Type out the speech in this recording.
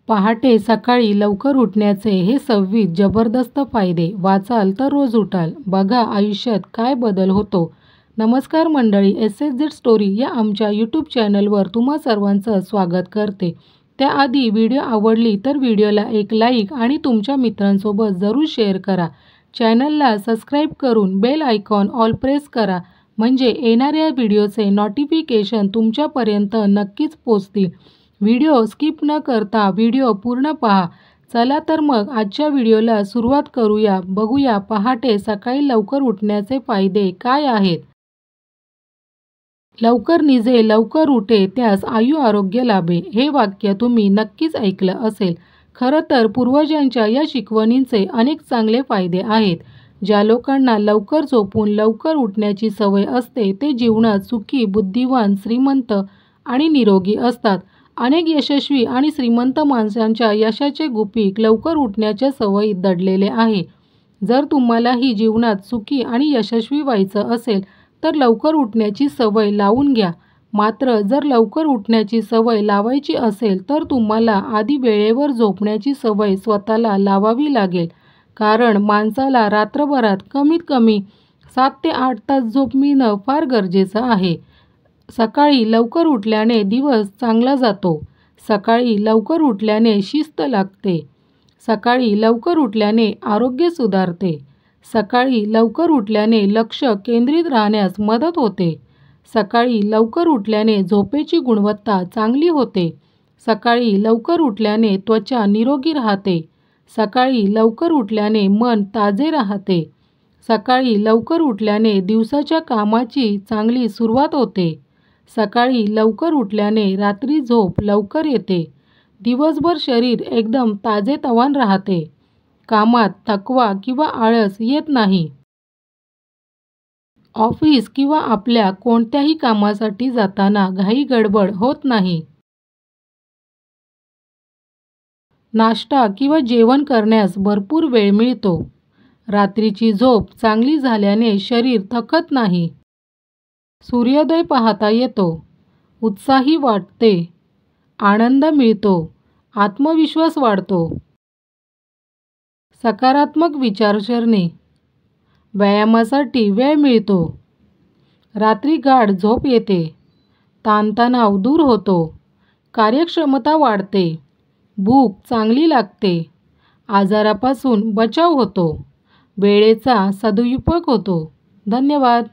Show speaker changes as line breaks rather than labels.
पहाटे सकाळी लवकर उठण्याचे हे 26 जबरदस्त फायदे वाचाल तर रोज उठाल. बघा आयुष्यात काय बदल होतो. नमस्कार मंडळी, SSZ स्टोरी या आमच्या यूट्यूब चॅनलवर तुम्हा सर्वांचं स्वागत करते. त्याआधी व्हिडिओ आवडली तर व्हिडिओला एक लाईक आणि तुमच्या मित्रांसोबत जरूर शेअर करा. चॅनलला सबस्क्राईब करून बेल आयकॉन ऑल प्रेस करा, म्हणजे येणाऱ्या व्हिडिओचे नोटिफिकेशन तुमच्यापर्यंत नक्कीच पोहोचतील. व्हिडिओ स्किप न करता व्हिडिओ पूर्ण पहा. चला तर मग आजच्या व्हिडिओला सुरुवात करूया. बघूया पहाटे सकाळी लवकर उठण्याचे फायदे काय आहेत. लवकर निजे लवकर उठे त्यास आयु आरोग्य लाभे. हे वाक्य तुम्ही नक्कीच ऐकलं असेल. खरं तर पूर्वजांच्या या शिकवणींचे अनेक चांगले फायदे आहेत. ज्या लोकांना लवकर झोपून लवकर उठण्याची सवय असते ते जीवनात सुखी, बुद्धिवान, श्रीमंत आणि निरोगी असतात. अनेक यशस्वी आणि श्रीमंत माणसांच्या यशाचे गुपित लवकर उठण्याच्या सवयीत दडलेले आहे. जर तुम्हालाही जीवनात सुखी आणि यशस्वी व्हायचं असेल तर लवकर उठण्याची सवय लावून घ्या. मात्र जर लवकर उठण्याची सवय लावायची असेल तर तुम्हाला आधी वेळेवर झोपण्याची सवय स्वतःला लावावी लागेल. कारण माणसाला रात्रभरात कमीत कमी 7 ते 8 तास झोप मिळणं फार गरजेचं आहे. सकाळी लवकर उठल्याने दिवस चांगला जातो. सकाळी लवकर उठल्याने शिस्त लागते. सकाळी लवकर उठल्याने आरोग्य सुधारते. सकाळी लवकर उठल्याने लक्ष केंद्रित राहण्यास मदत होते. सकाळी लवकर उठल्याने झोपेची गुणवत्ता चांगली होते. सकाळी लवकर उठल्याने त्वचा निरोगी राहते. सकाळी लवकर उठल्याने मन ताजे राहते. सकाळी लवकर उठल्याने दिवसाच्या कामाची चांगली सुरुवात होते. सकाळी लवकर उठल्याने रात्री झोप लवकर येते. दिवसभर शरीर एकदम ताजेतवान राहते. कामात थकवा किंवा आळस येत नाही. ऑफिस किंवा आपल्या कोणत्याही कामासाठी जाताना घाई गडबड होत नाही. नाश्ता किंवा जेवण करण्यास भरपूर वेळ मिळतो. रात्रीची झोप चांगली झाल्याने शरीर थकत नाही. सूर्योदय पाहता येतो. उत्साही वाटते. आनंद मिळतो. आत्मविश्वास वाढतो. सकारात्मक विचारसरणी. व्यायामासाठी वेळ मिळतो. रात्री गाढ झोप येते. ताणतणाव दूर होतो. कार्यक्षमता वाढते. भूक चांगली लागते. आजारापासून बचाव होतो. वेळेचा सदुपयोग होतो. धन्यवाद.